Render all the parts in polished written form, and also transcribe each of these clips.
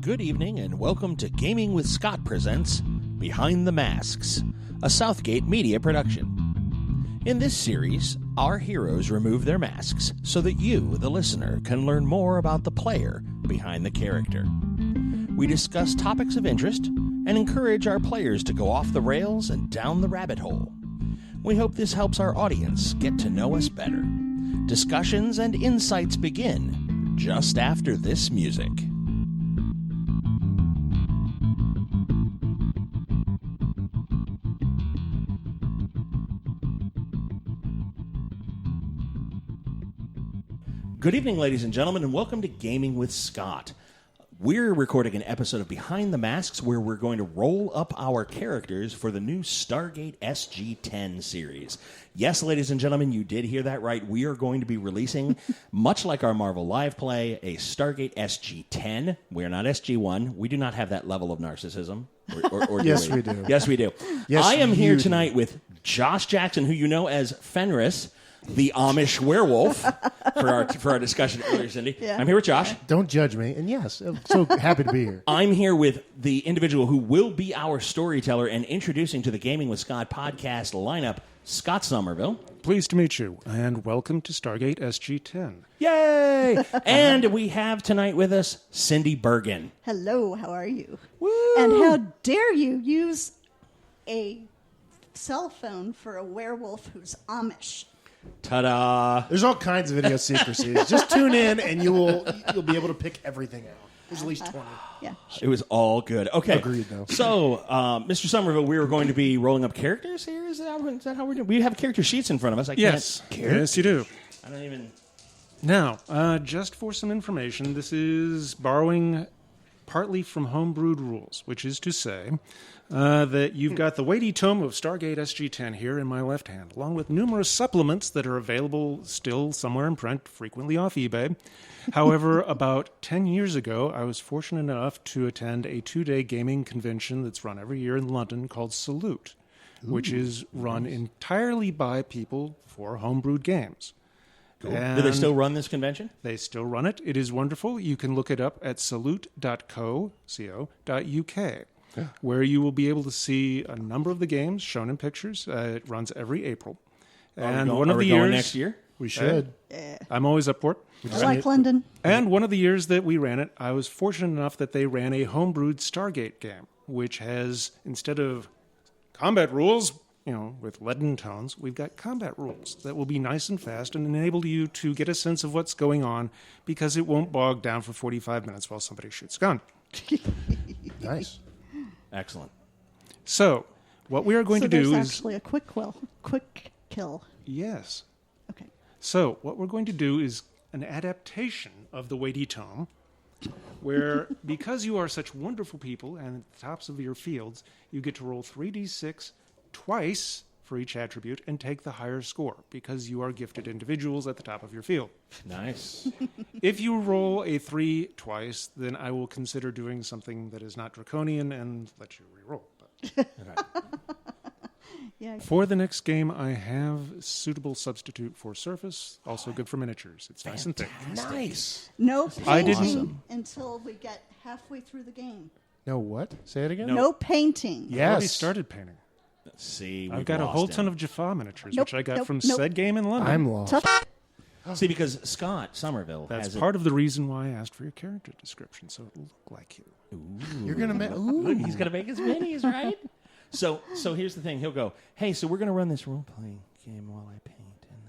Good evening and welcome to Gaming with Scott presents Behind the Masks, a Southgate media production. In this series, our heroes remove their masks so that you, the listener, can learn more about the player behind the character. We discuss topics of interest and encourage our players to go off the rails and down the rabbit hole. We hope this helps our audience get to know us better. Discussions and insights begin just after this music. Good evening, ladies and gentlemen, and welcome to Gaming with Scott. We're recording an episode of Behind the Masks where we're going to roll up our characters for the new Stargate SG10 series. Yes, ladies and gentlemen, you did hear that right. We are going to be releasing, much like our Marvel Live play, a Stargate SG10. We are not SG1. We do not have that level of narcissism. Or Yes, we do. Yes, we do. Yes, I am here you tonight with Josh Jackson, who you know as Fenris, the Amish werewolf, for our discussion earlier, Cindy. Yeah. I'm here with Josh. Don't judge me. And yes, I'm so happy to be here. I'm here with the individual who will be our storyteller and introducing to the Gaming with Scott podcast lineup, Scott Somerville. Pleased to meet you, and welcome to Stargate SG10. Yay! And we have tonight with us Cindy Bergen. Hello, how are you? Woo! And how dare you use a cell phone for a werewolf who's Amish? Ta-da! There's all kinds of idiosyncrasies. Just tune in and you'll be able to pick everything out. There's at least 20. Yeah. It was all good. Okay. Agreed, though. So, Mr. Somerville, we are going to be rolling up characters here? Is that how we're doing? We have character sheets in front of us. Yes, you do. I don't even... Now, just for some information, this is borrowing partly from homebrewed rules, which is to say that you've got the weighty tome of Stargate SG10 here in my left hand, along with numerous supplements that are available still somewhere in print, frequently off eBay. However, about 10 years ago, I was fortunate enough to attend a 2-day gaming convention that's run every year in London called Salute, which is run entirely by people for homebrewed games. Cool. Do they still run this convention? They still run it. It is wonderful. You can look it up at salute.co.uk, where you will be able to see a number of the games shown in pictures. It runs every April. And are we going next year? We should. Yeah. I'm always up for it. I like London. And one of the years that we ran it, I was fortunate enough that they ran a homebrewed Stargate game, which has, instead of combat rules, with leaden tones, we've got combat rules that will be nice and fast and enable you to get a sense of what's going on because it won't bog down for 45 minutes while somebody shoots a gun. Nice. Excellent. So, what we are going to do there's is... actually a quick kill. Yes. Okay. So, what we're going to do is an adaptation of the weighty tome, where, because you are such wonderful people and at the tops of your fields, you get to roll 3d6 twice for each attribute and take the higher score, because you are gifted individuals at the top of your field. Nice. If you roll a 3 twice, then I will consider doing something that is not draconian and let you reroll. But Yeah. for the next game, I have suitable substitute for surface, also good for miniatures. It's nice and thick. Nice. No I painting didn't- until we get halfway through the game. No, what? Say it again? No. No painting. I already Yes. started painting. Let's see. I've we've got a lost whole him. ton of Jaffa miniatures, Nope, which I got nope, from nope. said game in London. I'm lost. Tough. See, because Scott Somerville That's has part of the reason why I asked for your character description, so it'll look like you. You're going to Look, he's going to make his minis, right? So here's the thing. He'll go, hey, so we're going to run this role-playing game while I paint. And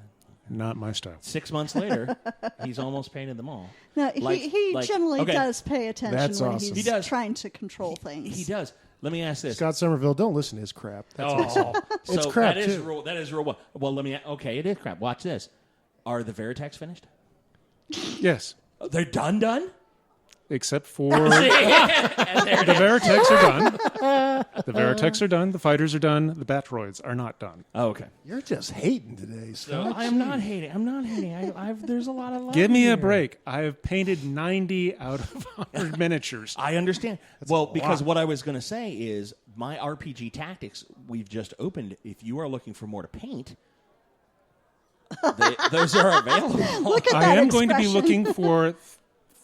then Not my style. 6 months later, he's almost painted them all. No, he generally okay, does pay attention That's when awesome. he's He does. trying to control things. He does. Let me ask this. Scott Somerville, don't listen to his crap. That's So It's crap, that is too. That is rule one. Well, let me... Okay, it is crap. Watch this. Are the Veritex finished? Yes, They're done? except for the Veritex are done. The Veritex are done. The fighters are done. The Batroids are not done. Oh, okay. You're just hating today, So Scott. I am not hating. There's a lot of love Give me here. a break. I have painted 90 out of 100 miniatures. I understand. Because what I was going to say is my RPG tactics we've just opened. If you are looking for more to paint, those are available. Look at I that am going to be expression. looking for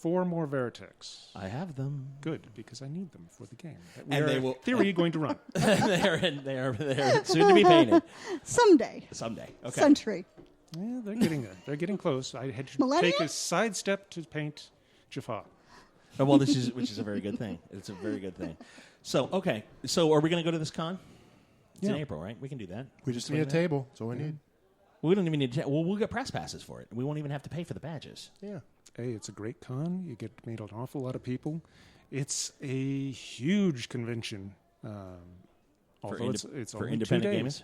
4 more Veritex. I have them. Good, because I need them for the game. That And we they are, will- theory, going to run. They're soon to be painted. Someday. Someday. Okay. Century. Yeah, they're getting there. They're getting close. I had to Millennia? take a sidestep to paint Jaffa. Oh, well, which is a very good thing. It's a very good thing. So, okay. So, are we going to go to this con? It's in Yeah. April, right? We can do that. We just need a table. That's all we need. We don't even need to. Well, we'll get press passes for it. We won't even have to pay for the badges. Yeah. Hey, it's a great con. You get to meet an awful lot of people. It's a huge convention. Although it's for only independent 2 days. gamers?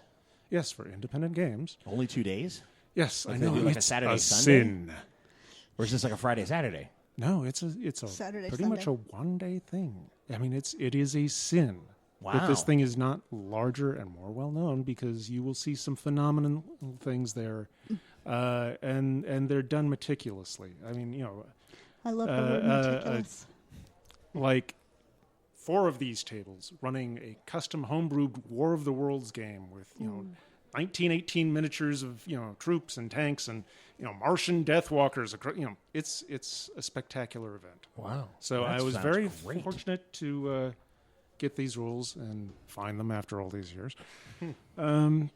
Yes, for independent games. Only 2 days? Yes, Like I they know. do, like a it's Saturday, a Sunday? sin. Or is this like a Friday, Saturday? No, it's a Saturday, pretty much a Sunday. one-day thing. I mean, it is a sin that this Wow. thing is not larger and more well known, because you will see some phenomenal things there, and they're done meticulously. I mean, I love the word meticulous. like 4 of these tables running a custom homebrewed War of the Worlds game with 1918 miniatures of troops and tanks and Martian Deathwalkers. It's a spectacular event. Wow. So That I was sounds very great. fortunate to get these rules and find them after all these years. Nice.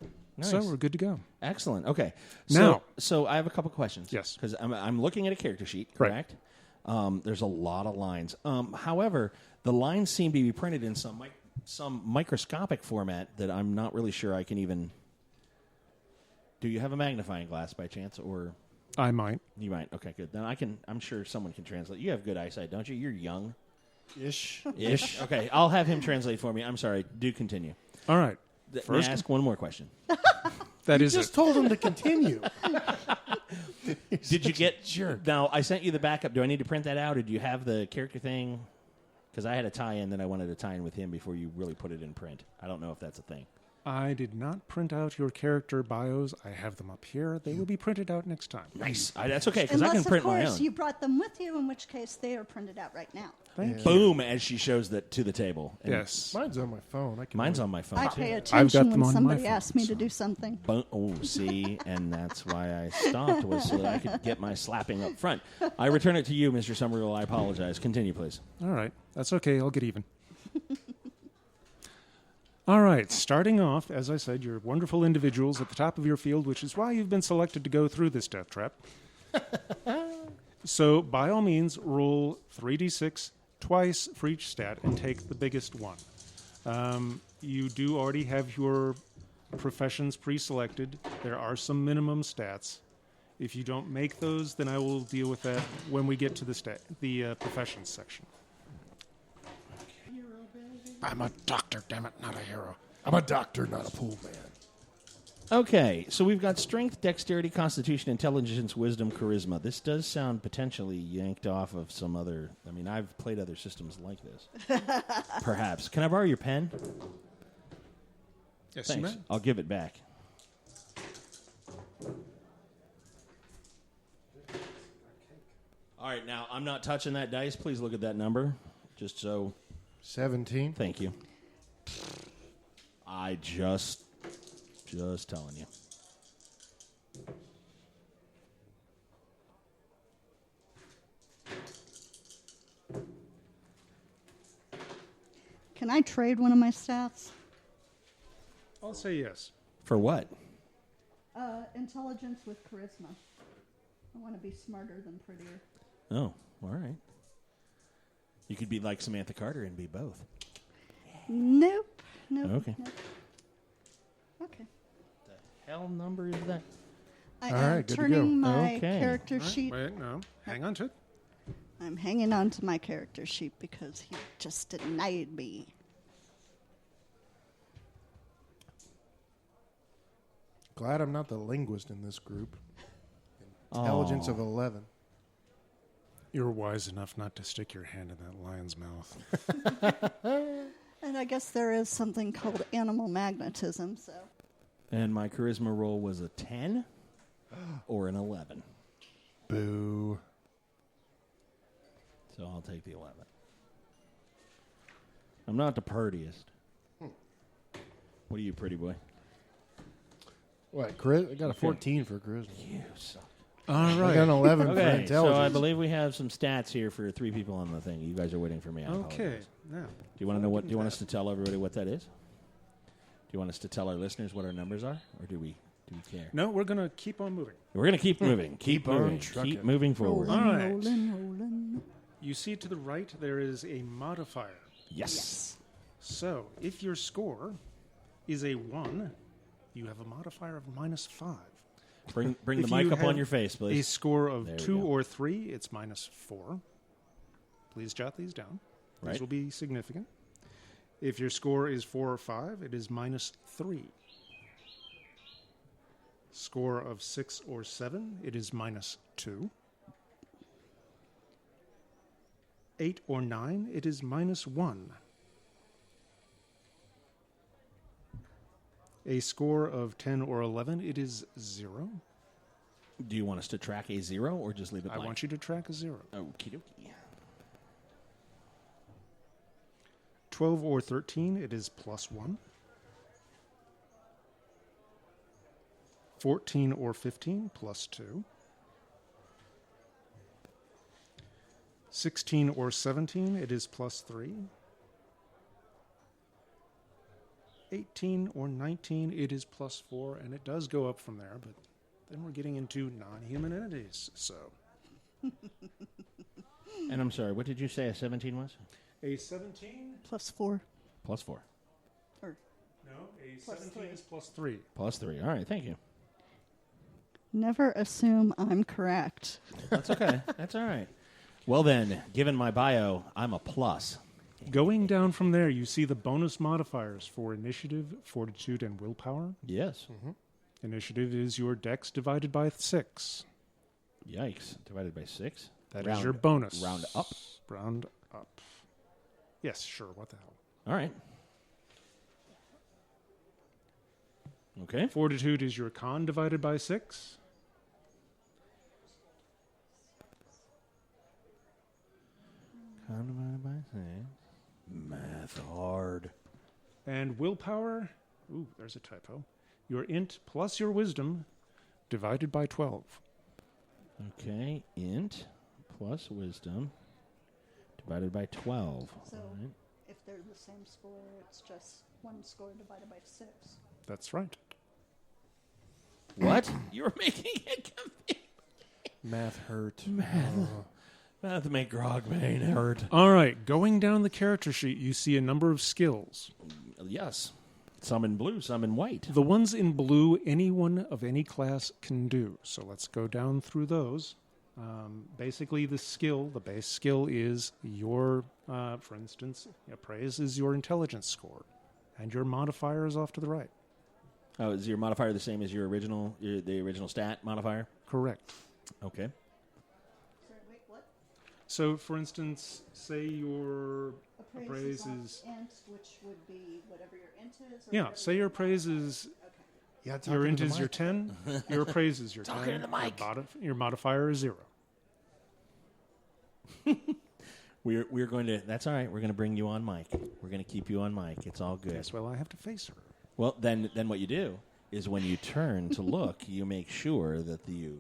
So we're good to go. Excellent. Okay. Now- So I have a couple questions. Yes. Because I'm looking at a character sheet, Right. correct? There's a lot of lines. However, the lines seem to be printed in some microscopic format that I'm not really sure I can even... Do you have a magnifying glass by chance, or I might. you might? Okay, good. Then I'm sure someone can translate. You have good eyesight, don't you? You're young. Ish. Ish. Okay, I'll have him translate for me. I'm sorry. Do continue. All right. May I First, ask one more question? that is Just it. told him to continue. Did you get Now, I sent you the backup. Do I need to print that out, or do you have the character thing? Because I had a tie-in that I wanted to tie in with him before you really put it in print. I don't know if that's a thing. I did not print out your character bios. I have them up here. They will be printed out next time. Nice. That's okay, because I Unless, can print of my course, own. you brought them with you, in which case they are printed out right now. Thank you. Boom, as she shows that to the table. And Yes. Mine's on my phone. I can Mine's on my phone, I too. pay got attention them when on my somebody phone, asks me so- to do something. Boom. Oh, see, and that's why I stopped, was so that I could get my slapping up front. I return it to you, Mr. Somerville. I apologize. Continue, please. All right. That's okay. I'll get even. All right. Starting off, as I said, you're wonderful individuals at the top of your field, which is why you've been selected to go through this death trap. So, by all means, roll 3d6 twice for each stat and take the biggest one. You do already have your professions pre-selected. There are some minimum stats. If you don't make those, then I will deal with that when we get to the professions section. I'm a doctor, damn it, not a hero. I'm a doctor, not a pool man. Okay, so we've got strength, dexterity, constitution, intelligence, wisdom, charisma. This does sound potentially yanked off of some other... I mean, I've played other systems like this. Perhaps. Can I borrow your pen? Yes, Thanks. I'll give it back. All right, now, I'm not touching that dice. Please look at that number, just so... 17. Thank you. I just telling you. Can I trade one of my stats? I'll say yes. For what? Intelligence with charisma. I want to be smarter than prettier. Oh, all right. You could be like Samantha Carter and be both. Nope. Okay. Nope. Okay. The hell number is that? I All am right, good to turning go. my Okay. character All right, sheet. wait, no. Hang on to it. I'm hanging on to my character sheet because he just denied me. Glad I'm not the linguist in this group. Intelligence of 11. You're wise enough not to stick your hand in that lion's mouth. And I guess there is something called animal magnetism, so. And my charisma roll was a 10 or an 11. Boo. So I'll take the 11. I'm not the prettiest. What are you, pretty boy? What, I got a 14 for charisma. You suck. All I got right. an 11 for Okay, intelligence. so I believe we have some stats here for 3 people on the thing. You guys are waiting for me. I Okay. apologize. Now, Do you want to know what? Do you want us to tell everybody what that is? Do you want us to tell our listeners what our numbers are, or do we care? no, we're going to keep on moving. We're going to keep moving. Keep on moving. trucking. Keep moving forward. All right. Rolling. You see to the right, there is a modifier. Yes. So, if your score is a 1, you have a modifier of -5. Bring the If mic you up on have your face, A please. score of There we 2 go. or 3, it's -4. Please jot these down. Right. These will be significant. If your score is 4 or 5, it is -3. Score of 6 or 7, it is -2. 8 or 9, it is -1. A score of 10 or 11, it is 0. Do you want us to track a 0 or just leave it I blank? want you to track a 0. Okie dokie. 12 or 13, it is +1. 14 or 15, +2. 16 or 17, it is +3. 18 or 19, it is +4, and it does go up from there, but then we're getting into non-human entities. So And I'm sorry, what did you say a 17 was? a 17? +4. +4. Or No, a Plus 17 3. is +3. +3. All right, thank you. never assume I'm correct. That's okay. That's all right. Well then, given my bio, I'm a plus. Going down from there, you see the bonus modifiers for initiative, fortitude, and willpower. Yes. Initiative is your dex divided by 6. Yikes. Divided by 6? That is Round- your bonus. Round up? Round up. Yes, sure. What the hell? All right. Okay. Fortitude is your con divided by 6. Divided by 6. Math hard. And willpower, ooh, there's a typo. Your int plus your wisdom divided by 12. Okay. Int plus wisdom divided by 12. So All right. if they're the same score, it's just 1 score divided by 6. That's right. What? You're making it confusing. Math hurt. Math make Grogbane hurt. All right, going down the character sheet, you see a number of skills. Yes. Some in blue, some in white. The ones in blue, anyone of any class can do. So let's go down through those. Basically, the base skill is your, for instance, appraise is your intelligence score, and your modifier is off to the right. Oh, is your modifier the same as the original stat modifier? Correct. Okay. Sorry, wait, what? So, for instance, say your appraise on is int, which would be whatever your int is? Or yeah. whatever Say your appraise is Yeah, your int is your 10. Your appraise is your Talking 10. to the mic. Your modifier is 0. We're going to. That's all right. We're going to bring you on mic. We're going to keep you on mic. It's all good. Yes. Well, I have to face her. Well, then what you do is when you turn to look, you make sure that the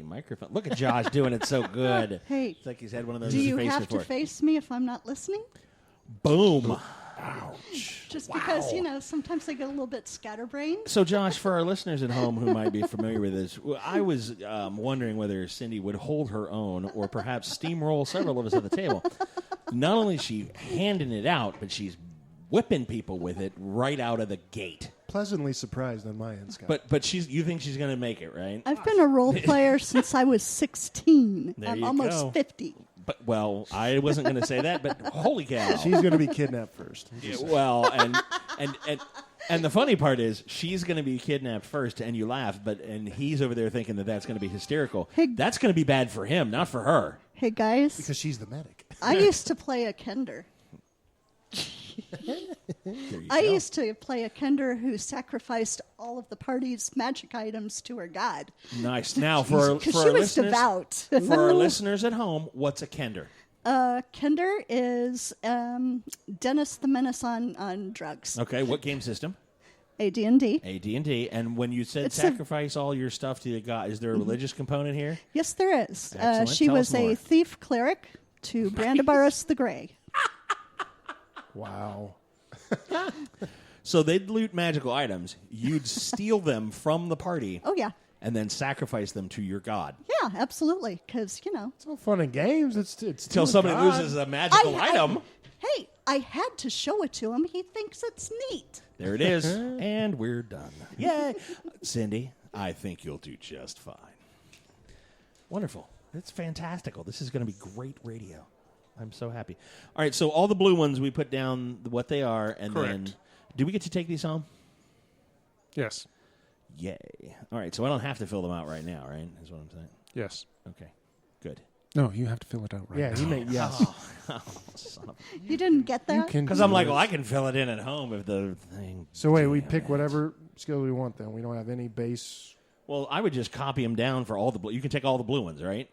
microphone. Look at Josh doing it so good. Hey, It's like he's had one of those do in his you face have before. to face me if I'm not listening? Boom. Just because, sometimes I get a little bit scatterbrained. So, Josh, for our listeners at home who might be familiar with this, I was wondering whether Cindy would hold her own or perhaps steamroll several of us at the table. Not only is she handing it out, but she's whipping people with it right out of the gate. Pleasantly surprised on my end, Scott. But you think she's going to make it, right? I've been a role player since I was 16. There I'm you almost go. 50. But well, I wasn't going to say that, but holy cow! She's going to be kidnapped first. Yeah, well, and the funny part is she's going to be kidnapped first, and you laugh, and he's over there thinking that that's going to be hysterical. Hey. That's going to be bad for him, not for her. Hey, guys, Because she's the medic. I used to play a Kender. There you I go. used to play a Kender who sacrificed all of the party's magic items to her god. Nice. Now for Because our she was listeners, devout. for our listeners at home, what's a kender? Kender is Dennis the Menace on drugs. Okay, what game system? AD&D. AD&D. And when you said It's sacrifice all your stuff to the god, is there a religious component here? Yes, there is. Excellent. She Tell was us more. a thief cleric to Brandabarus the Grey. Wow. So they'd loot magical items. You'd steal them from the party. Oh, yeah. And then sacrifice them to your god. Yeah, absolutely. Because, It's all fun and games. It's Until somebody loses a magical item. Hey, I had to show it to him. He thinks it's neat. There it is. And we're done. Yay. Cindy, I think you'll do just fine. Wonderful. It's fantastical. This is going to be great radio. I'm so happy. All right, so all the blue ones, we put down what they are. And Correct. then, do we get to take these home? Yes. Yay. All right, so I don't have to fill them out right now, right? Is what I'm saying. Yes. Okay, good. No, you have to fill it out right Yeah, now. he made yes. Son of You didn't get that? Because I'm like, well, I can fill it in at home if the thing... So wait, we Damn pick it. whatever skill we want. Then we don't have any base. Well, I would just copy them down for all the blue. You can take all the blue ones, right?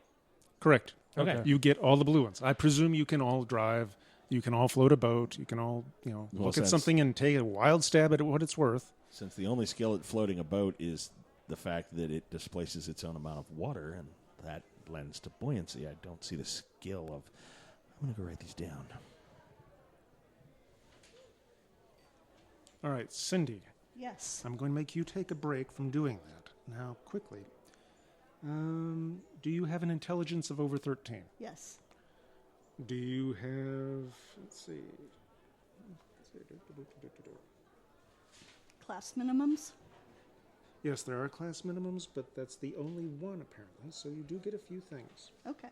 Correct. Okay. You get all the blue ones. I presume you can all drive. You can all float a boat. You can all, Well, look since- at something and take a wild stab at what it's worth. Since the only skill at floating a boat is the fact that it displaces its own amount of water, and that lends to buoyancy, I don't see the skill of... I'm going to go write these down. All right, Cindy, Yes. I'm going to make you take a break from doing that. Now, quickly. Do you have an intelligence of over 13? Yes. Do you have, let's see. Class minimums? Yes, there are class minimums, but that's the only one apparently, so you do get a few things. Okay.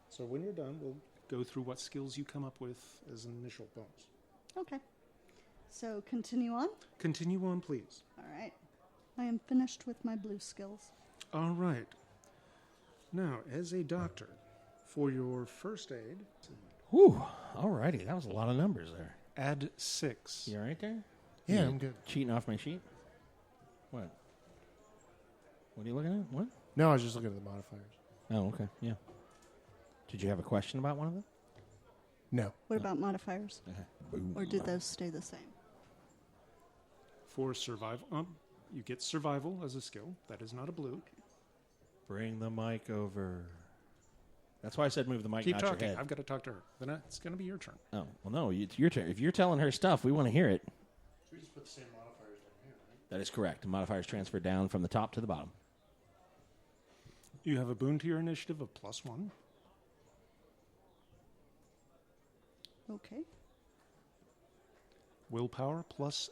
So when you're done, we'll go through what skills you come up with as an initial bonus. Okay. So continue on. Continue on, please. All right. I am finished with my blue skills. All right. Now, as a doctor, for your first aid, Whew. All righty. That was a lot of numbers there. add 6. You all right there? Yeah, I'm good. Cheating off my sheet? What? What are you looking at? What? No, I was just looking at the modifiers. Oh, okay. Yeah. Did you have a question about one of them? No. What about modifiers? Okay. Boom. Or do those stay the same? For survival, you get survival as a skill. That is not a blue. Bring the mic over. That's why I said move the mic, Keep not talking. your head. I've got to talk to her. Then it's going to be your turn. Oh, well, no, it's your turn. If you're telling her stuff, we want to hear it. Should we just put the same modifiers down here, right? That is correct. The modifiers transfer down from the top to the bottom. You have a boon to your initiative of +1. Okay. Willpower +3.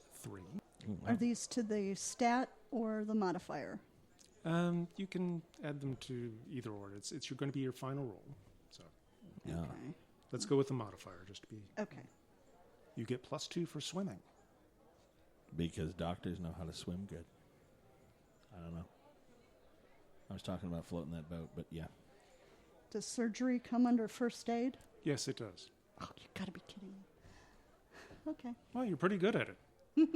Are these to the stat or the modifier? You can add them to either or. It's going to be your final roll. So Yeah. Okay. let's go with the modifier just to be. Okay. You get +2 for swimming. Because doctors know how to swim good. I don't know. I was talking about floating that boat, but yeah. Does surgery come under first aid? Yes, it does. Oh, you gotta be kidding me. Okay. Well, you're pretty good at it.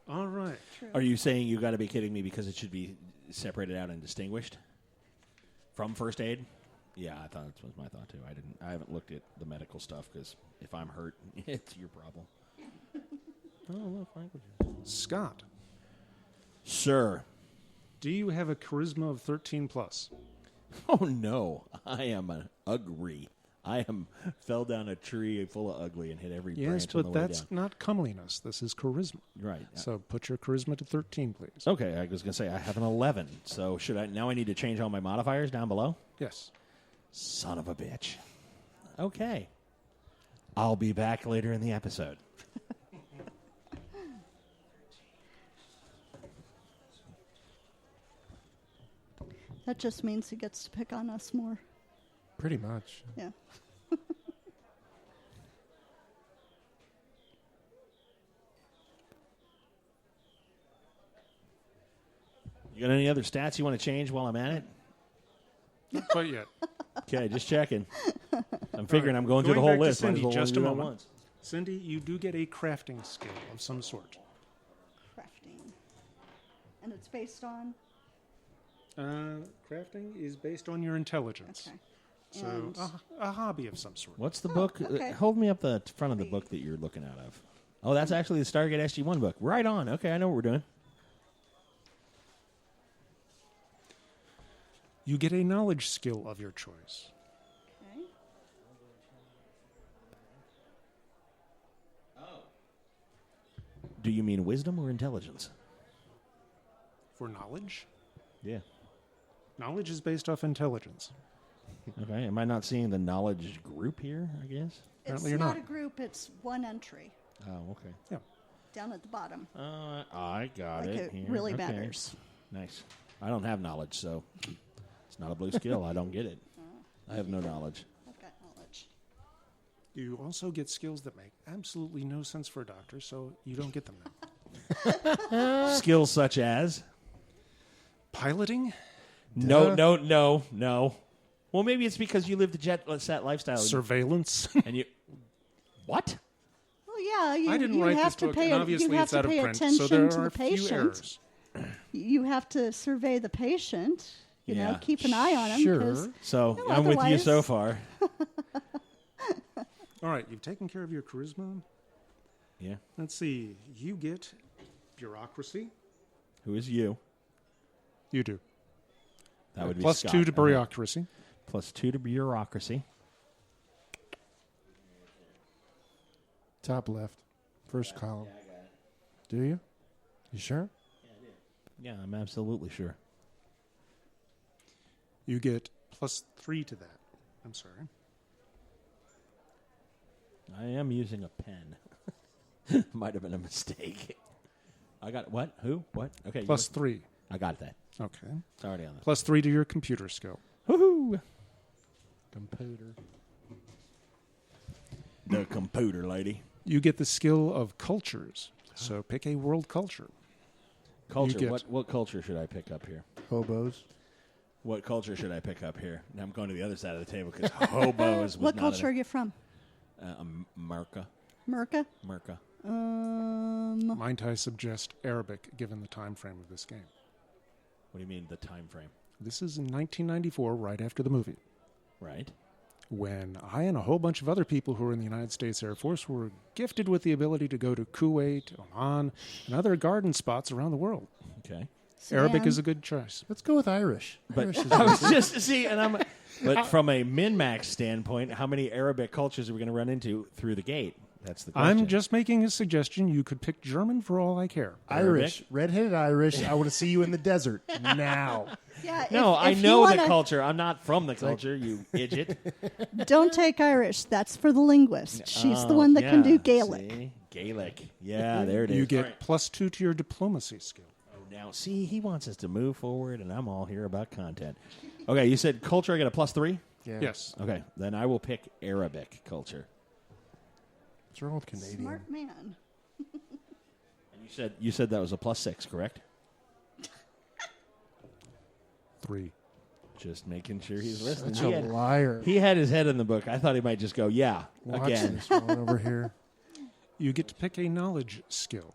All right. True. Are you saying you got to be kidding me because it should be separated out and distinguished from first aid? Yeah, I thought that was my thought too. I haven't looked at the medical stuff because if I'm hurt, it's your problem. Oh, look, languages. Scott, Sir. do you have a charisma of 13+? Oh no, I am an ugly. I fell down a tree full of ugly and hit every Yes, branch on the but way that's down. not comeliness. This is charisma. Right. So put your charisma to 13, please. Okay, I was going to say I have an 11. So should I now I need to change all my modifiers down below? Yes. Son of a bitch. Okay. I'll be back later in the episode. That just means he gets to pick on us more. Pretty much. Yeah. You got any other stats you want to change while I'm at it? Not quite yet. Okay, just checking. I'm figuring I'm going through the Going whole back to list. Might as Cindy, well just do a it at moment. once. Cindy, you do get a crafting skill of some sort. Crafting. And it's based on? Crafting is based on your intelligence. Okay. So And a hobby of some sort. What's the book? okay. Hold me up the front of the book that you're looking out of. Oh, that's actually the Stargate SG1 book. Right on. Okay, I know what we're doing. You get a knowledge skill of your choice. Okay. Do you mean wisdom or intelligence? For knowledge? Yeah. Knowledge is based off intelligence. Okay. Am I not seeing the knowledge group here, I guess? Apparently It's you're not not. a group, it's one entry Oh, okay. Yeah. down at the bottom. I got Like it. it here. really Okay. matters. Nice. I don't have knowledge, so it's not a blue skill. I don't get it. I have no knowledge. I've got knowledge. You also get skills that make absolutely no sense for a doctor, so you don't get them now. Skills such as? Piloting, No. Well, maybe it's because you live the jet set lifestyle. surveillance. And you... What? Well, yeah, you, I didn't you write have this to book, pay. and obviously you have it's to out of pay print, attention so there to are the a few patient. errors. You have to survey the patient. You Yeah. know, keep an eye on him. Sure. 'cause So No, I'm with you otherwise- so far. All right, you've taken care of your charisma. Yeah. Let's see. You get bureaucracy. Who is you? You do. That would be Plus Scott. 2 to bureaucracy. Plus 2 to bureaucracy. Top left. First column. Do you? You sure? Yeah, I'm absolutely sure. You get plus 3 to that. I'm sorry. I am using a pen. Might have been a mistake. I got what? Who? What? Okay. Plus 3. I got that. Okay. It's already on Plus 3 to your computer skill. Woohoo! Computer. The computer lady. You get the skill of cultures. So pick a world culture. Culture. get- What culture should I pick up here? Hobos. What culture should I pick up here? Now I'm going to the other side of the table because hobos. Was what not culture are you from? Merca. Merca? Merca. Might I suggest Arabic given the time frame of this game? What do you mean the time frame? This is in 1994, right after the movie, Right. when I and a whole bunch of other people who were in the United States Air Force were gifted with the ability to go to Kuwait, Oman, and other garden spots around the world. Okay. Arabic Sudan. is a good choice. Let's go with Irish. But Irish is I was just see, and I'm. But from a min-max standpoint, how many Arabic cultures are we going to run into through the gate? That's the question. I'm just making a suggestion. You could pick German for all I care. Irish. Red-headed Irish. I want to see you in the desert now. Yeah, No, if I you know the wanna- culture. I'm not from the culture, you idiot. Don't take Irish. That's for the linguist. She's the one that can do Gaelic. See? Gaelic. Yeah, there it is. You get All right. plus 2 to your diplomacy skill. Oh, now, see, he wants us to move forward, and I'm all here about content. Okay, you said culture. I got a plus 3? Yeah. Yes. Okay, then I will pick Arabic culture. What's wrong with Canadian? Smart man. And you said that was a plus 6, correct? 3. Just making sure he's listening. Such a liar. He had his head in the book. I thought he might just go, yeah, Watch again. this one over here. You get to pick a knowledge skill.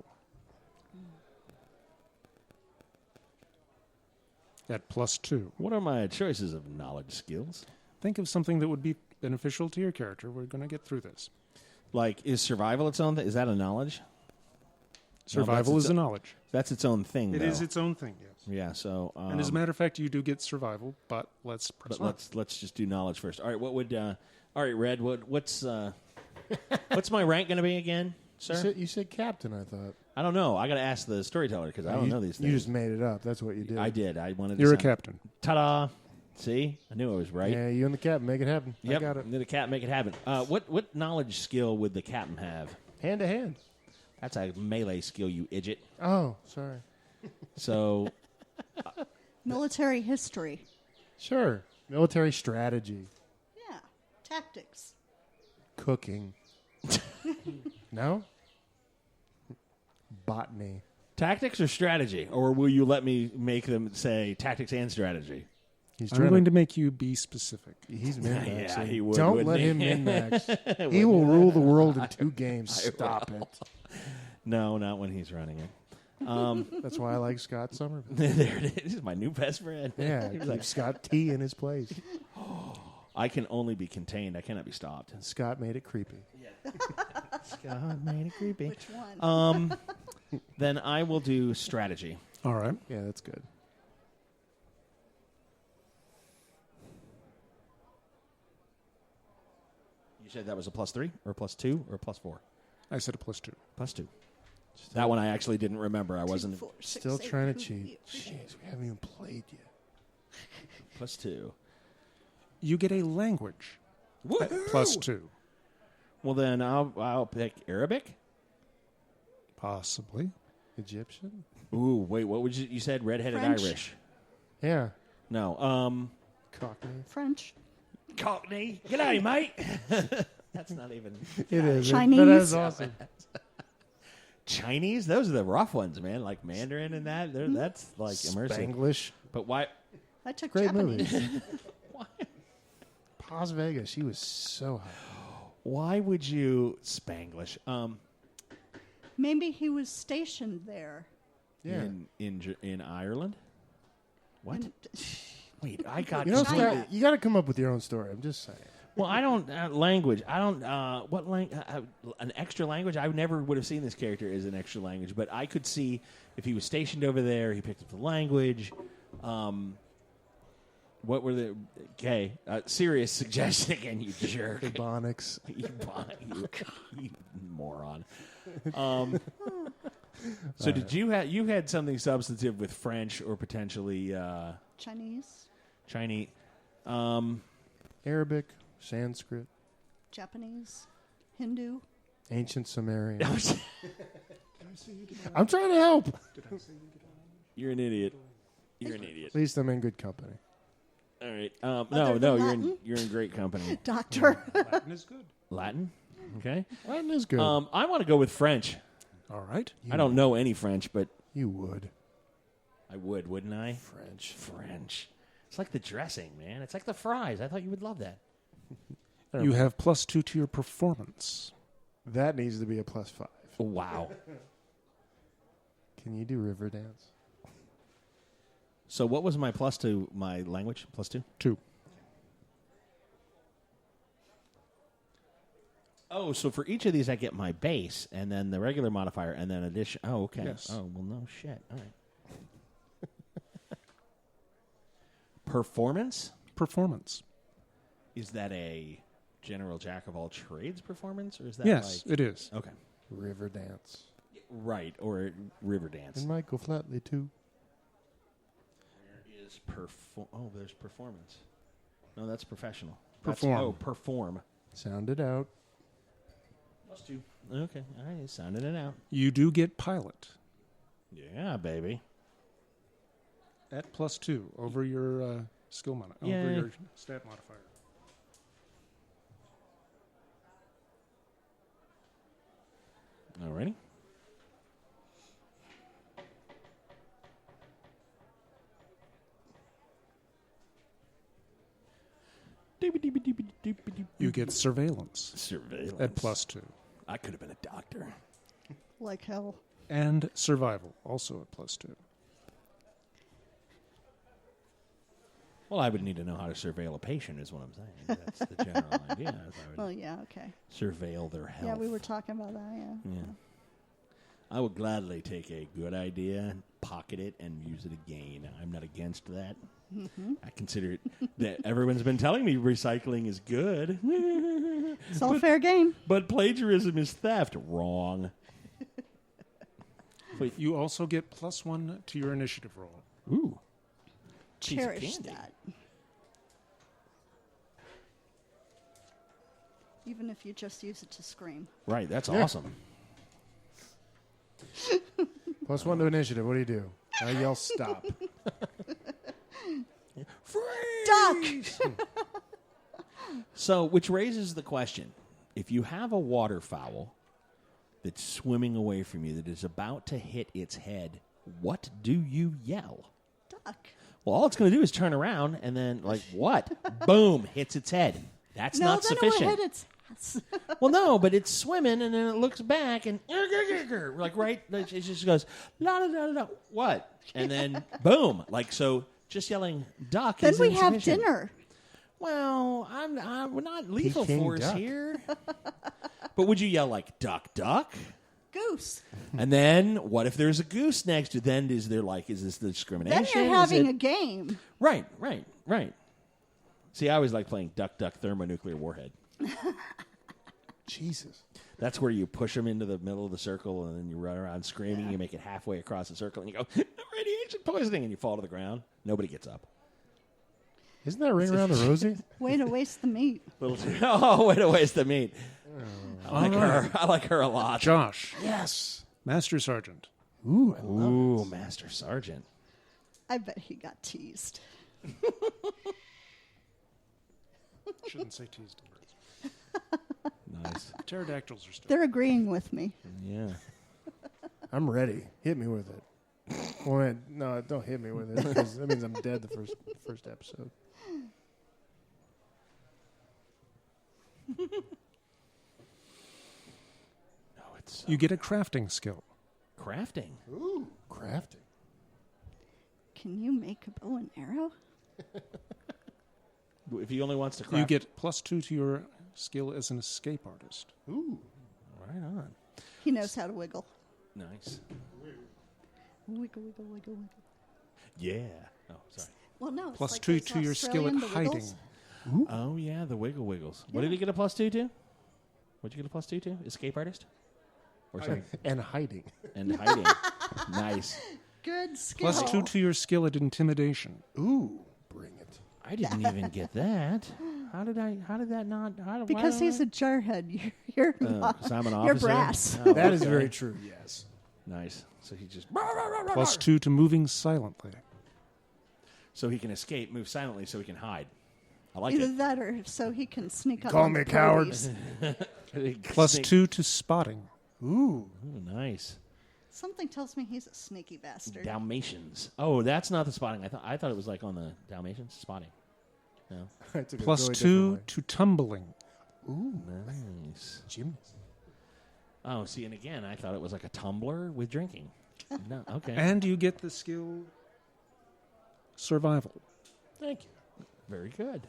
At plus 2. What are my choices of knowledge skills? Think of something that would be beneficial to your character. We're going to get through this. Like, is survival its own thing? Is that a knowledge? Survival that's is a knowledge. That's its own thing, It though. is its own thing, yes. Yeah, so... And as a matter of fact, you do get survival, but let's press but on. let's just do knowledge first. All right, what would... all right, Red, what's my rank going to be again, sir? You said captain, I thought. I don't know. I got to ask the storyteller because I don't know these things. You just made it up. That's what you did. I did. I wanted to You're a sound- captain. Ta-da! See? I knew I was right. Yeah, you and the captain. Make it happen. Yep. I got it. Did the cat make it happen? What knowledge skill would the captain have? Hand to hand. That's a melee skill, you idiot. Oh, sorry. So, Military history. Sure. Military strategy. Yeah. Tactics. Cooking. No? Botany. tactics or strategy? Or will you let me make them say tactics and strategy? He's I'm trying going to make you be specific. He's min-maxing. Yeah, he would, Don't wouldn't let he? him min-max. He will rule the world in 2 games. Stop it. No, not when he's running it. That's why I like Scott Summerville. There it is. My new best friend. Yeah, keep Scott T in his place. I can only be contained. I cannot be stopped. Scott made it creepy. God made it creepy. Which one? Then I will do strategy. All right. Yeah, that's good. You said that was a +3 or +2 or +4? I said a +2. +2. That one I actually didn't remember. I wasn't. 2, 4, 6, Still 8, trying to who cheat. you- Jeez, we haven't even played yet. +2. You get a language at +2. Well, then I'll pick Arabic. Possibly. Egyptian? Ooh, wait, what would you said? Redheaded French. Irish. Yeah. No, Cockney. French. Cockney. G'day, mate. That's not even It is. Chinese. But that's awesome. Chinese. Those are the rough ones, man. Like Mandarin and that. That's like immersive. Spanglish. But why? I took Great Japanese. movie. Paz Vegas. She was so hot. Why would you Spanglish? Maybe he was stationed there. Yeah. In Ireland. What? And- Wait, I got. You know, China. you got to come up with your own story. I'm just saying. Well, I don't language. I don't what an extra language. I never would have seen this character as an extra language, but I could see if he was stationed over there, he picked up the language. What were the serious suggestion again? You jerk. Ebonics. you moron. So did you had something substantive with French or potentially Chinese, Chinese? Arabic. Sanskrit. Japanese, Hindu. Ancient Sumerian. I'm trying to help. You're an idiot. You're an idiot. At least I'm in good company. All right. Other No, than you're in great company. Doctor. Latin is good. Latin. Okay. Latin is good. I want to go with French. All right. I don't know any French, but You would. I would, wouldn't I? French. French. It's like the dressing, man. It's like the fries. I thought you would love that. You have +2 to your performance. That needs to be a +5. Wow. Can you do river dance? So what was my +2? My language +2? 2. Oh, so for each of these I get my base and then the regular modifier and then addition. Oh, okay. Yes. Oh, well, no shit. All right. Performance? Performance. Is that a general jack of all trades performance, or is that Yes, like it is. okay, River dance. right, or river dance? And Michael Flatley, too. There is there's performance. No, that's professional. Perform. Perform. Sound it out. +2. Okay, all right, sounded it out. You do get pilot Yeah, baby. at +2 over your skill modifier, over Yay. your stat modifier. Alrighty. You get surveillance Surveillance at +2. I could have been a doctor. Like hell. And survival, also at +2. Well, I would need to know how to surveil a patient, is what I'm saying. That's the general idea. Is I Well, would yeah, okay. surveil their health. Yeah, we were talking about that, yeah. Yeah. I would gladly take a good idea, pocket it, and use it again. I'm not against that. Mm-hmm. I consider it that everyone's been telling me recycling is good. It's all fair game. But plagiarism is theft. Wrong. Wait, You also get +1 to your initiative roll. ooh. Piece of Cherish candy. that. Even if you just use it to scream. Right, that's Yeah. awesome. +1 to initiative. What do you do? I yell stop. Duck! So, which raises the question. If you have a waterfowl that's swimming away from you that is about to hit its head, what do you yell? Duck. Well, all it's going to do is turn around and then, like, what? Boom, hits its head. That's No, not then sufficient. it will hit its ass. Well, no, but it's swimming and then it looks back and like right, it just goes la da da da. What? And then boom, like so. Just yelling duck. Then is we have insufficient. dinner. Well, we're not lethal Peking force duck. here. But would you yell like duck, duck? Goose. And then what if there's a goose next to? Then is this the discrimination? Then you're having a game. Right. See, I always like playing duck, duck, thermonuclear warhead. Jesus. That's where you push them into the middle of the circle, and then you run around screaming. You make it halfway across the circle, and you go, radiation poisoning, and you fall to the ground. Nobody gets up. Isn't that Ring Around the Rosie? Way to waste the meat. Way to waste the meat. I like her a lot. Josh, Yes. Master Sergeant. Ooh, I love Ooh, Master Sergeant. I bet he got teased. Shouldn't say teased. Nice. Pterodactyls are still. They're agreeing with me. Yeah. I'm ready. Hit me with it. Well, man, no, don't hit me with it, because that means I'm dead the first episode. No, it's You get a crafting skill. crafting. Ooh, crafting. Can you make a bow and arrow? If he only wants to craft. You get +2 to your skill as an escape artist. Ooh. Right on. He knows how to wiggle. Nice. Wiggle, wiggle, wiggle, wiggle. Yeah. Oh, sorry. Well, no. It's Plus like 2 those to your skill at Australian, the hiding. wiggles. Oh, yeah, the wiggle wiggles. What did he get a +2 to? What'd you get a +2 to? Escape artist? Or sorry. And hiding. And hiding. Nice. Good skill. +2 to your skill at intimidation. Ooh, bring it. I didn't even get that. How did that not? Because he's a jarhead. You're not. 'Cause I'm an You're officer? brass. Oh, That is okay. very true, yes. Nice. So he just +2 to moving silently. so he can escape, move silently, so he can hide. I like Either it. that or so he can sneak up Call on me the coward. parties. +2 to spotting. Ooh. Ooh, nice. Something tells me he's a sneaky bastard. Dalmatians. Oh, that's not the spotting. I thought it was like on the Dalmatians spotting. No. I took it +2 really different to tumbling. way. Ooh. Nice. Gymnast. Oh, see, and again, I thought it was like a tumbler with drinking. No, okay. And you get the skill survival. Thank you. Very good.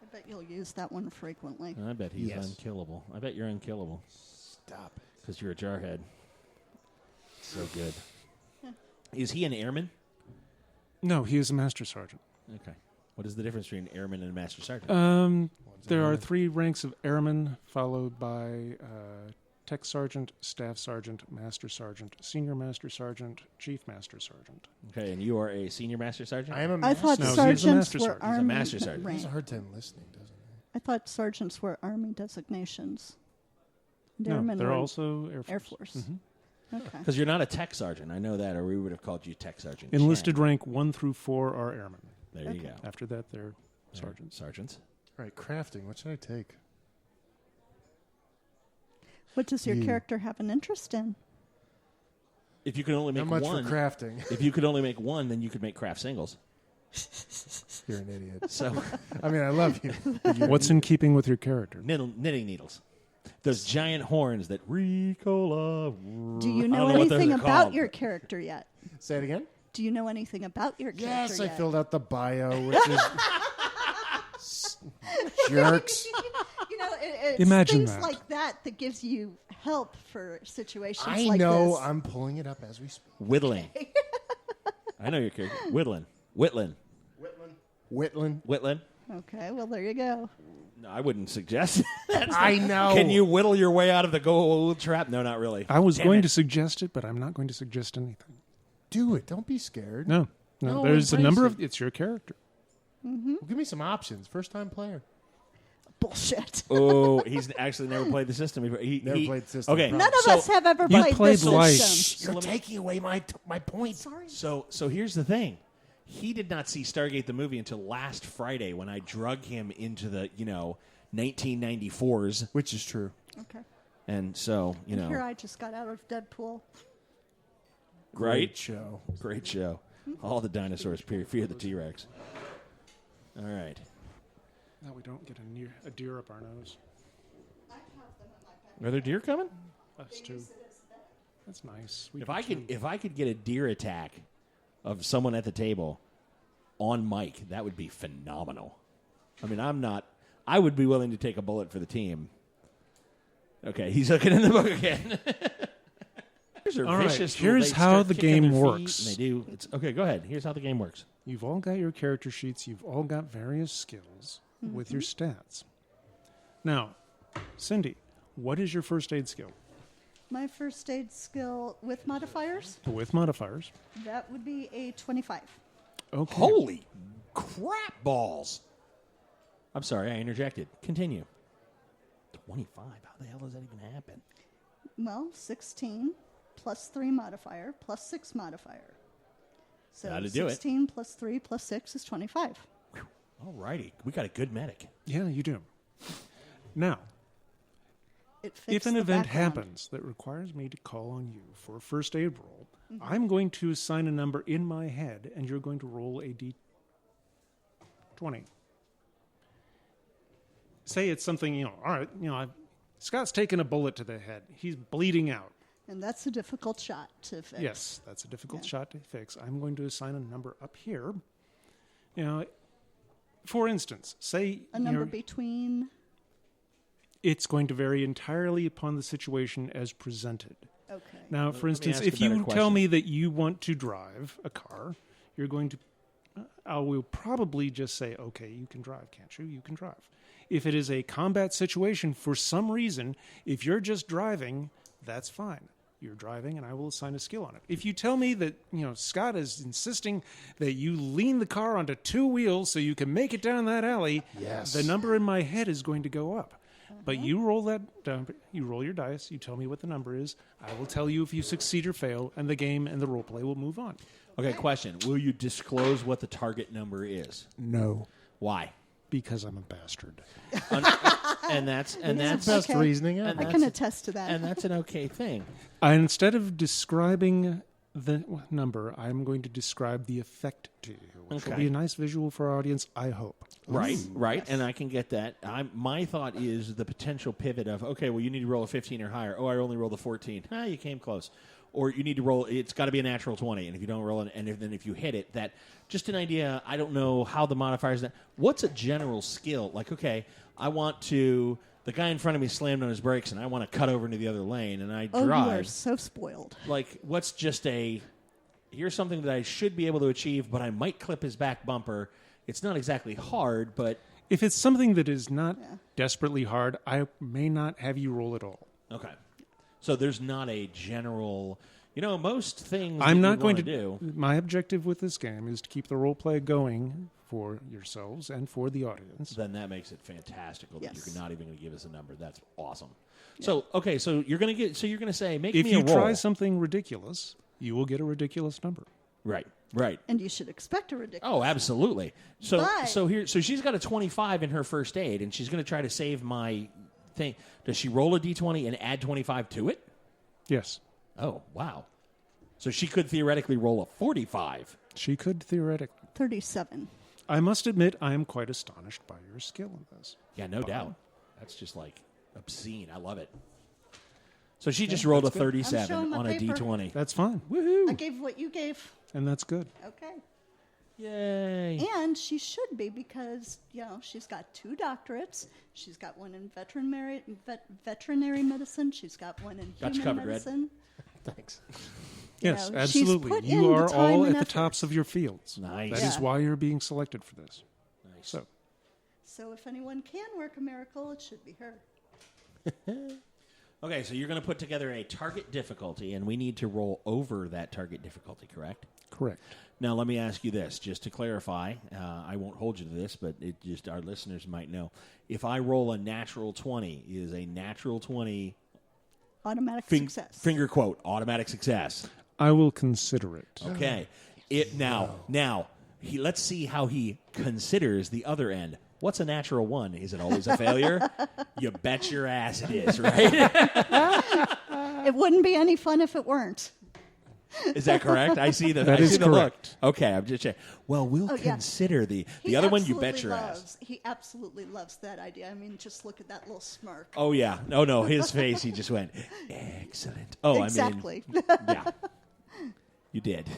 I bet you'll use that one frequently. I bet he's Yes. unkillable. I bet you're unkillable Stop it. because you're a jarhead. So good. Is he an airman? No, he is a Master Sergeant. Okay. What is the difference between an airman and a master sergeant? There are 3 ranks of airmen, followed by Tech Sergeant, Staff Sergeant, Master Sergeant, Senior Master Sergeant, Chief Master Sergeant. Okay, and you are a senior master sergeant? I am a I master. thought No, he's a sergeants master were sergeant. He's a army. master sergeant. He has rank. a hard time listening, doesn't he? I thought sergeants were army designations. And No, airmen they're were also Air Force. Air Force. Okay. Because you're not a tech sergeant. I know that, or we would have called you tech sergeant. Enlisted Chen. rank 1 through 4 are airmen. There you go. After that, they're sergeants. Sergeants. All right, crafting. What should I take? What does your You. character have an interest in? If you could only make Not much one, for crafting. if you could only make one, then you could make craft singles. You're an idiot. So I mean, I love you. What's in keeping with your character? knitting needles. Those giant horns that Ricola. Do you I know don't what those anything are about called. your character yet? Say it again? Do you know anything about your character Yes, I yet? filled out the bio, which is jerks. You know, it's Imagine things that. like that that gives you help for situations I like know. this. I'm pulling it up as we speak. Whittling. I know your character. Whittling. Whitland. Okay, well, there you go. No, I wouldn't suggest. I know. Can you whittle your way out of the gold trap? No, not really. I was Damn going it. to suggest it, but I'm not going to suggest anything. do it? Don't be scared. No. No, There's a embrace number it. of... It's your character. Well, give me some options. First time player. Bullshit. Oh, he's actually never played the system before. Never played the system. Okay, None None of so, us have ever You played played this light. system. You're taking away my point. Sorry. So here's the thing. He did not see Stargate the movie until last Friday when I drug him into the 1994s, Which is true. Okay. and so And here I just got out of Deadpool. great show. great show. All the dinosaurs fear the T-Rex. All right. No, we don't get a deer up our nose. Are there deer coming? Us too. That's nice. We If I could get a deer attack of someone at the table on mic, that would be phenomenal. I mean, I would be willing to take a bullet for the team. Okay, he's looking in the book again. All right, here's how the game works. They do. Okay, go ahead. Here's how the game works. You've all got your character sheets. You've all got various skills with your stats. Now, Cindy, what is your first aid skill? My first aid skill with modifiers, With modifiers. that would be a 25. Okay. Holy crap balls. I'm sorry, I interjected. Continue. 25. How the hell does that even happen? Well, 16 plus 3 modifier plus 6 modifier. So Gotta do it. 16 plus 3 plus 6 is 25. All righty. We got a good medic. Yeah, you do. Now, It fits if an the event background. happens that requires me to call on you for a first aid roll, I'm going to assign a number in my head, and you're going to roll a d20. Say it's something, all right, Scott's taken a bullet to the head. He's bleeding out. And that's a difficult shot to fix. Yes, that's a difficult shot to fix. I'm going to assign a number up here. For instance, say A number between. it's going to vary entirely upon the situation as presented. Okay. Now, for me instance, ask a if you better tell question. me that you want to drive a car, you're going to, I will probably just say, okay, you can drive, can't you? You can drive. If it is a combat situation, for some reason, if you're just driving, that's fine. You're driving, and I will assign a skill on it. If you tell me that, Scott is insisting that you lean the car onto 2 wheels so you can make it down that alley, Yes. the number in my head is going to go up. But you roll you roll your dice, you tell me what the number is, I will tell you if you succeed or fail, and the game and the role play will move on. Okay, question. Will you disclose what the target number is? No. Why? Because I'm a bastard. And that's Best Okay. reasoning And ever. I can attest to that. and that's an okay thing. Instead of describing the number, I'm going to describe the effect to you, which will Okay. be a nice visual for our audience, I hope. Right, right, and I can get that. My thought is the potential pivot of, okay, well, you need to roll a 15 or higher. Oh, I only rolled a 14. You came close. Or you need to roll, it's got to be a natural 20, and if you don't roll it, and then if you hit it, that, just an idea, I don't know how the modifiers, what's a general skill? Like, okay, I want to, the guy in front of me slammed on his brakes, and I want to cut over into the other lane, and I Oh, drive. you are so spoiled. Like, what's just here's something that I should be able to achieve, but I might clip his back bumper. It's not exactly hard, but... If it's something that is not desperately hard, I may not have you roll at all. Okay. So there's not a general... most things I'm that not you going wanna to do... My objective with this game is to keep the role play going for yourselves and for the audience. Then that makes it fantastical that Yes. you're not even going to give us a number. That's awesome. So, okay, so you're going to say, make If me a you roll. try something ridiculous, you will get a ridiculous number. Right. And you should expect a ridiculous. Oh, absolutely. So But- so she's got a 25 in her first aid, and she's going to try to save my thing. Does she roll a d20 and add 25 to it? Yes. Oh, wow. So she could theoretically roll a 45. She could theoretically. 37. I must admit, I am quite astonished by your skill in this. Yeah, no doubt. That's just like obscene. I love it. So she just rolled a I'm 37 showing my on a paper. d20. That's fine. I gave what you gave. And that's good. Okay. Yay. And she should be because, she's got 2 doctorates. She's got one in veterinary medicine. She's got one in Got you human covered, Red. medicine. Thanks. Yes, She's absolutely. put You in are the time all and at the effort. tops of your fields. Nice. That is Yeah. why you're being selected for this. Nice. So if anyone can work a miracle, it should be her. Okay, so you're going to put together a target difficulty, and we need to roll over that target difficulty, correct? Correct. Now, let me ask you this, just to clarify. I won't hold you to this, but our listeners might know. If I roll a natural 20, is a natural 20 Automatic success. finger quote automatic success? I will consider it. Okay. Let's see how he considers the other end. What's a natural 1? Is it always a failure? You bet your ass it is, right? It wouldn't be any fun if it weren't. Is that correct? I see the. That I is see the correct. Look. Okay, I'm just checking. Well, we'll yeah. consider the He other one. You bet absolutely your ass. loves, He absolutely loves that idea. I mean, just look at that little smirk. Oh yeah. No. His face. He just went excellent. Oh, Exactly. I mean, yeah. You did.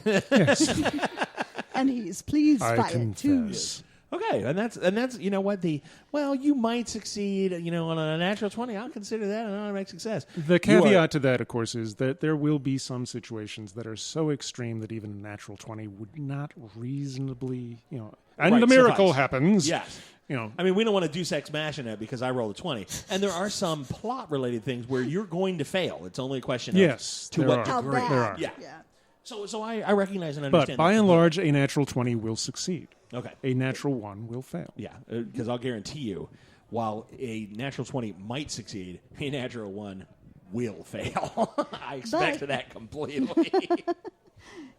And he's pleased I by it, too. confess. Okay, and that's you know what you might succeed on a natural 20. I'll consider that an automatic success. The caveat to that, of course, is that there will be some situations that are so extreme that even a natural 20 would not reasonably and Right, the miracle suffice. happens. Yes. I mean, we don't want to do sex mash in it because I rolled a 20. And there are some plot-related things where you're going to fail. It's only a question Yes, of to there what are. How degree. bad? There are. Yeah. Yeah. So I recognize and understand. But by that. and large, a natural 20 will succeed. Okay. A natural 1 will fail. Yeah, because I'll guarantee you, while a natural 20 might succeed, a natural 1 will fail. I expect But- that completely.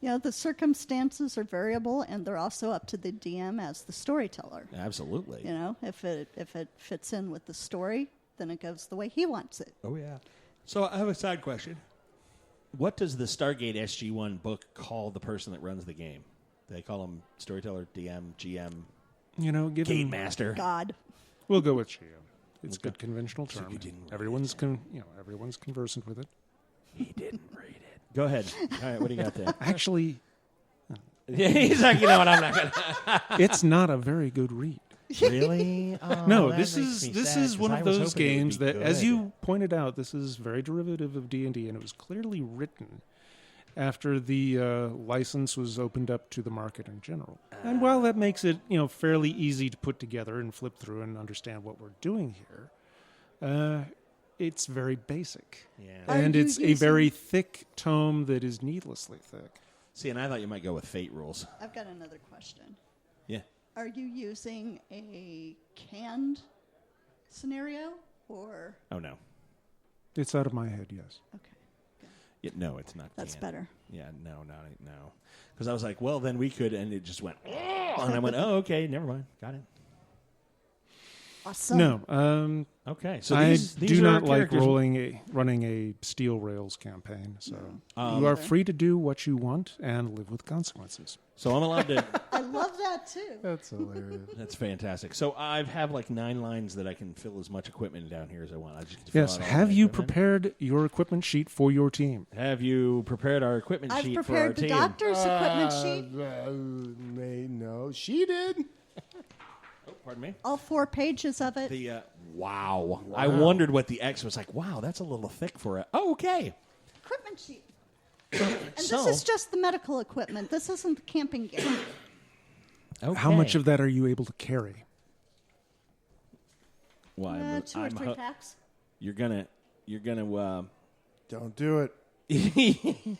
The circumstances are variable, and they're also up to the DM as the storyteller. Absolutely. If it fits in with the story, then it goes the way he wants it. Oh, yeah. So I have a side question. What does the Stargate SG1 book call the person that runs the game? Do they call them storyteller, DM, GM, Given Game Master? God. We'll go with GM. It's a Okay. good conventional So term. you didn't read Everyone's everyone's conversant with it. He didn't read it. Go ahead. All right, what do you got there? Actually, He's like, what, I'm not going to. it's not a very good read. Really? Oh, No, that this makes is me sad, 'cause one I of was those hoping it would games be that, as good. you pointed out, this is very derivative of D&D, and it was clearly written after the license was opened up to the market in general. And while that makes it fairly easy to put together and flip through and understand what we're doing here, it's very basic. Yeah. And Are you it's a using- very thick tome that is needlessly thick. See, and I thought you might go with fate rules. I've got another question. Yeah. Are you using a canned scenario or Oh, no. It's out of my head, yes. okay? Yeah, no, it's not. That's canned. better. Yeah, no. Because I was like, well, then we could, and it just went, and I went, oh, okay, never mind. Got it. Awesome. No, Okay. So I these do are not like characters- running a steel rails campaign. So Um, you are Either. free to do what you want and live with consequences. So I'm allowed to. I love that too. That's hilarious. That's fantastic. So I have like 9 lines that I can fill as much equipment down here as I want. I just get to fill Yes. out all Have my you equipment. prepared your equipment sheet for your team? Have you prepared our equipment I've sheet for our prepared the team? doctor's equipment sheet. No, she did. Oh, pardon me. All 4 pages of it. The wow. I wondered what the X was like. Wow, that's a little thick for it. Oh, okay. Equipment sheet. And So- this is just the medical equipment. This isn't the camping gear. Okay. How much of that are you able to carry? Well, 2 or 3 packs. You're gonna. Don't do it.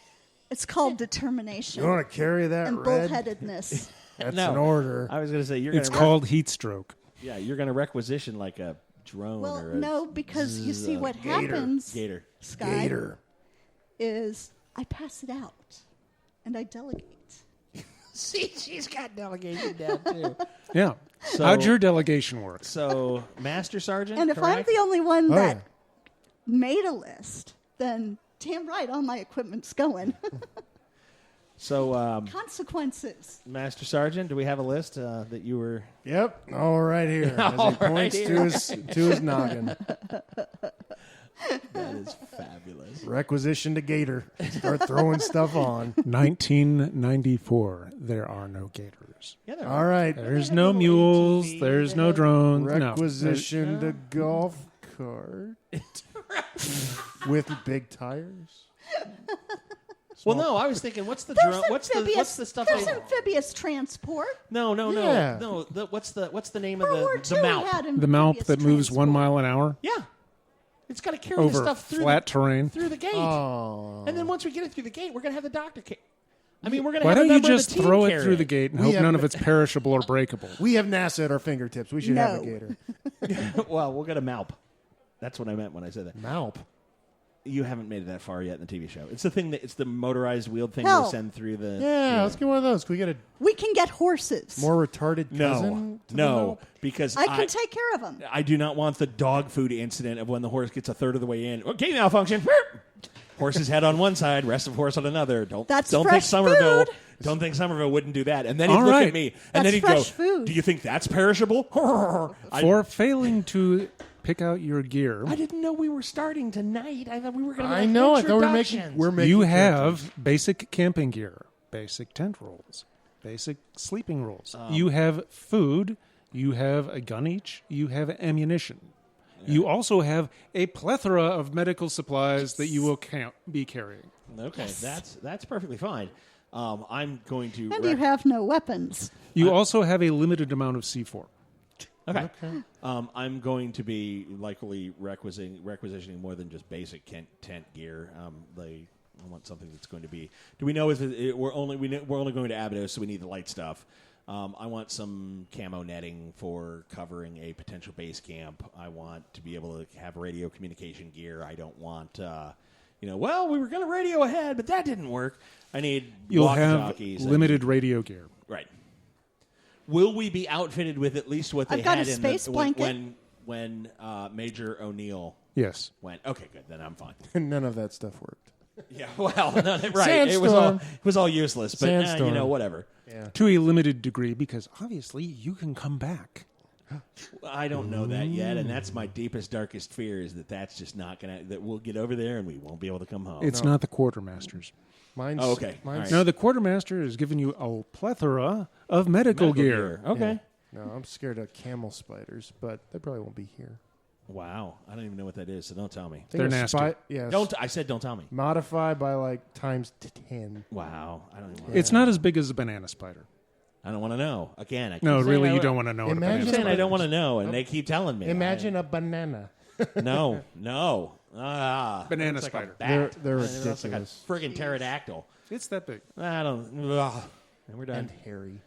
It's called determination You want to carry that and red? bullheadedness. That's No. an order. I was gonna say you're It's gonna. called heat stroke. Yeah, you're gonna requisition like a drone Well, or a no, because you see what happens, gator. Sky, Gator. is I pass it out and I delegate. See, she's got delegation down too. Yeah. So- How'd your delegation work? So, Master Sergeant. And if I'm correct? the only one Oh, that yeah. made a list, then damn right all my equipment's going. So, Consequences. Master Sergeant, do we have a list that you were? Yep, all right here. As All he points right to his noggin. That is fabulous. Requisition to Gator. Start throwing stuff on. 1994. There are no gators. Yeah, there All are. right. There's had no little mules. ATV, There's they no had drones. Requisition to golf cart with big tires. Well, no, I was thinking, what's the drone? What's the stuff? There's they- amphibious transport. No. Yeah. What's the name of World War the II mount? had The Malp amphibious that moves 1 transport. mile an hour Yeah, it's got to carry the over stuff through flat terrain. through the gate. Oh. And then once we get it through the gate, we're gonna have the doctor. I mean, we're gonna. Why have a don't you member of just the team throw it carry through the gate and We hope have- none of it's perishable or breakable? We have NASA at our fingertips. We should have a No. Gator. Well, we'll get a Malp. That's what I meant when I said that. Malp. You haven't made it that far yet in the TV show. It's the thing that it's the motorized wheeled thing Hell. they send through the. Yeah, let's get one of those. Can we get a We can get horses. more retarded cousin? to the No, Malp? because I can take care of them. I do not want the dog food incident of when the horse gets a third of the way in. Okay, malfunction. Horse's head on one side, rest of horse on another. Don't That's think fresh Somerville. food. Don't think Somerville wouldn't do that. And then he'd All look right. at me, and That's then he'd go, fresh food. "Do you think that's perishable?" For failing to pick out your gear, I didn't know we were starting tonight. I thought we were going to. I know. I thought we're making. introductions. We're making. you characters. have basic camping gear, basic tent rolls, basic sleeping rules. You have food, you have a gun each, you have ammunition. You also have a plethora of medical supplies that you will be carrying. Okay, that's perfectly fine. I'm going to... And you have no weapons. You also have a limited amount of C4. Okay. I'm going to be likely requisitioning more than just basic tent gear. I want something that's going to be... Do we know if we're only going to Abydos, so we need the light stuff. I want some camo netting for covering a potential base camp. I want to be able to have radio communication gear. I don't want, we were going to radio ahead, but that didn't work. I need You'll have walkie-talkies. limited radio gear. Right. Will we be outfitted with at least what they I've got had a space blanket. when Major O'Neill Yes. went? Okay, good. Then I'm fine. None of that stuff worked. Yeah, well, no, right. Sandstorm. It was all useless, but Sandstorm. whatever. Yeah. To a limited degree, because obviously you can come back. I don't know that yet, and that's my deepest, darkest fear is that's just not going to... That we'll get over there and we won't be able to come home. It's not the quartermasters. Mine's, okay. Mine's, All right. No, the quartermaster has given you a plethora of medical gear. Okay. No, I'm scared of camel spiders, but they probably won't be here. Wow. I don't even know what that is, so don't tell me. They're nasty. Yes. I said don't tell me. Modify by times 10. Wow. I don't even It's not as big as a banana spider. I don't want to know. Again, I keep No, saying really, I- you don't want to know. I'm saying I don't want to know, and they keep telling me. Imagine a banana. No. Banana looks like spider. a bat. They're It looks like a ridiculous. friggin' pterodactyl. It's that big. I don't... Ugh. And we're done. And hairy.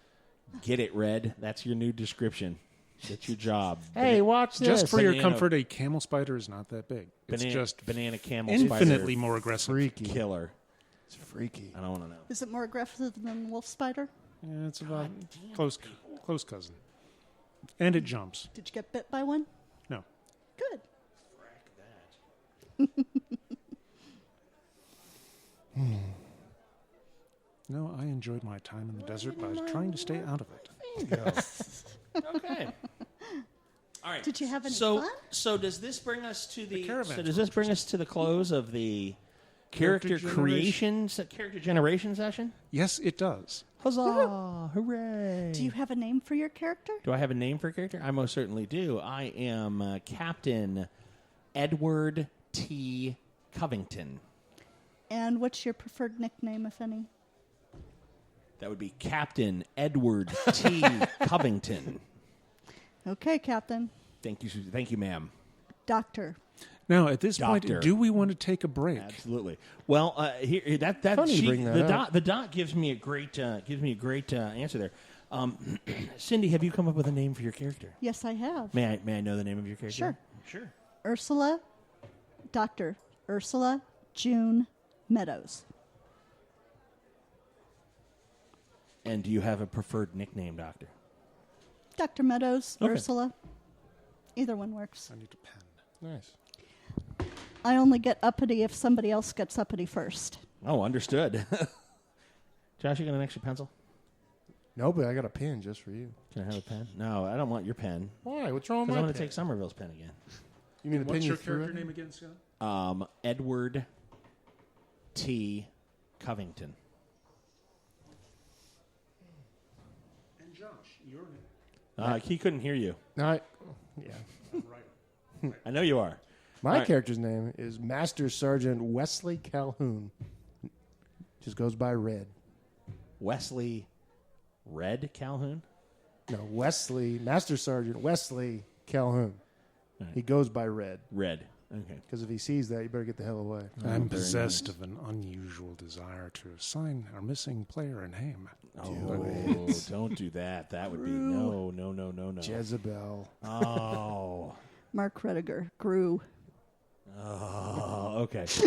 Get it, Red. That's your new description. That's your job. Hey, watch this. Just for your Banana- comfort, a camel spider is not that big. It's just banana camel infinitely spider more aggressive. Freaky. killer. It's freaky. I don't want to know. Is it more aggressive than wolf spider? Yeah, it's about close cousin. And it jumps. Did you get bit by one? No. Good. No, I enjoyed my time in the desert by trying to stay out of it. Okay. All right. Did you have any so, fun? So does this bring us to the caravan So does this bring us to the close of the character generation session? Yes, it does. Huzzah! Hooray! Do you have a name for your character? Do I have a name for a character? I most certainly do. I am Captain Edward T. Covington. And what's your preferred nickname, if any? That would be Captain Edward T. Covington. Okay, Captain. Thank you, ma'am. Doctor. Now, at this Doctor. point, do we want to take a break? Absolutely. Well, here that Funny you she, bring that the up. doc gives me a great answer there. Cindy, have you come up with a name for your character? Yes, I have. May I know the name of your character? Sure. Ursula. Dr. Ursula June Meadows. And do you have a preferred nickname, Doctor? Dr. Meadows, Okay. Ursula. Either one works. I need a pen. Nice. I only get uppity if somebody else gets uppity first. Oh, understood. Josh, you got an extra pencil? No, but I got a pen just for you. Can I have a pen? No, I don't want your pen. Why? What's wrong with Because my I'm going to pen? take Somerville's pen again. You mean the pen What's you your threw character at me? name again, Scott? Edward T. Covington. And Josh, your name. He couldn't hear you. Yeah. I know you are. My All right. character's name is Master Sergeant Wesley Calhoun. Just goes by Red. Wesley Red Calhoun? No, Wesley, Master Sergeant Wesley Calhoun. Right. He goes by Red. Red. Okay. Because if he sees that, you better get the hell away. I'm very possessed of an unusual desire to assign our missing player a name. Oh, don't do that. That would be no. Jezebel. Oh. Mark Rediger, Gru. Oh, okay. So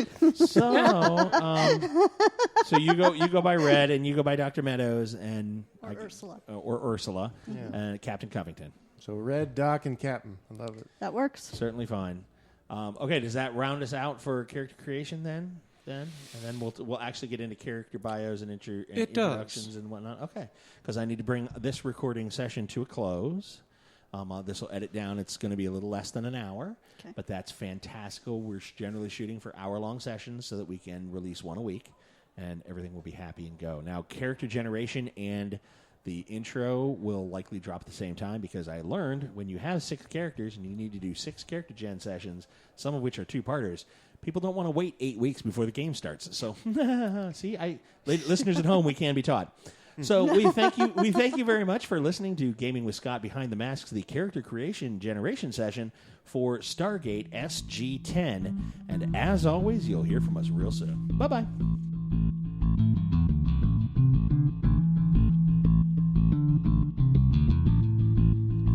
you go by Red, and you go by Dr. Meadows, and Or Ursula. or Ursula, and Captain Covington. So Red, Doc, and Captain. I love it. That works. Certainly fine. Okay, does that round us out for character creation then? And then we'll actually get into character bios and introductions and whatnot. Okay, because I need to bring this recording session to a close. This will edit down. It's going to be a little less than an hour, Okay. but that's fantastical. We're generally shooting for hour-long sessions so that we can release one a week, and everything will be happy and go. Now, character generation and the intro will likely drop at the same time because I learned when you have 6 characters and you need to do 6 character gen sessions, some of which are 2-parters, people don't want to wait 8 weeks before the game starts. So, see, listeners at home, we can be taught. So we thank you. We thank you very much for listening to Gaming with Scott Behind the Masks, the character creation generation session for Stargate SG10. And as always, you'll hear from us real soon. Bye-bye.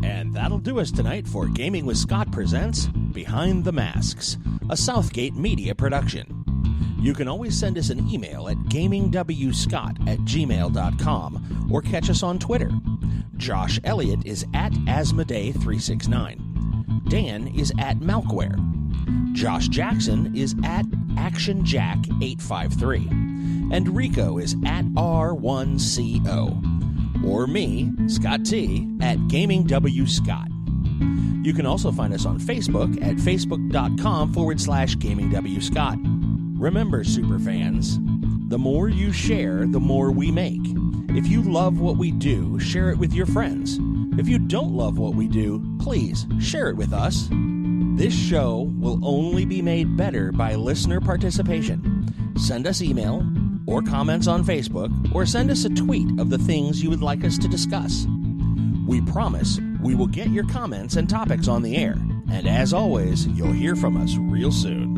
And that'll do us tonight for Gaming with Scott presents Behind the Masks, a Southgate media production. You can always send us an email at gamingwscott@gmail.com or catch us on Twitter. Josh Elliott is at Asmodee369. Dan is at Malkware. Josh Jackson is at ActionJack853. And Rico is at R1CO. Or me, Scott T, at GamingWScott. You can also find us on Facebook at facebook.com/GamingWScott. Remember, superfans, the more you share, the more we make. If you love what we do, share it with your friends. If you don't love what we do, please share it with us. This show will only be made better by listener participation. Send us email or comments on Facebook, or send us a tweet of the things you would like us to discuss. We promise we will get your comments and topics on the air. And as always, you'll hear from us real soon.